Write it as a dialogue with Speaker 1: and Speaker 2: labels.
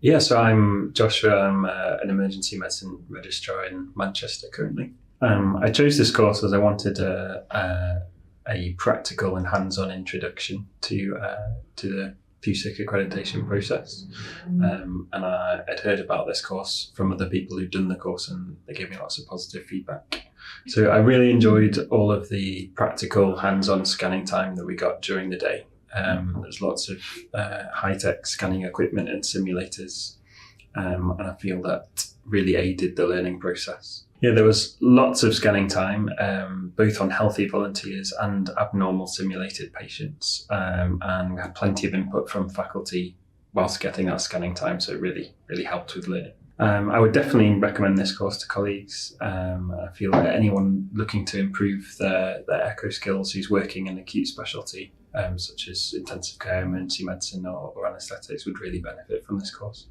Speaker 1: Yeah, so I'm Joshua. I'm an emergency medicine registrar in Manchester currently. I chose this course as I wanted a practical and hands-on introduction to the FUSIC accreditation process. And I had heard about this course from other people who'd done the course, and they gave me lots of positive feedback. So I really enjoyed all of the practical hands-on scanning time that we got during the day. There's lots of high-tech scanning equipment and simulators, and I feel that really aided the learning process. Yeah, there was lots of scanning time, both on healthy volunteers and abnormal simulated patients, and we had plenty of input from faculty whilst getting that scanning time, so it really helped with learning. I would definitely recommend this course to colleagues. I feel that anyone looking to improve their echo skills who's working in acute specialty, such as intensive care, emergency medicine or anaesthetics, would really benefit from this course.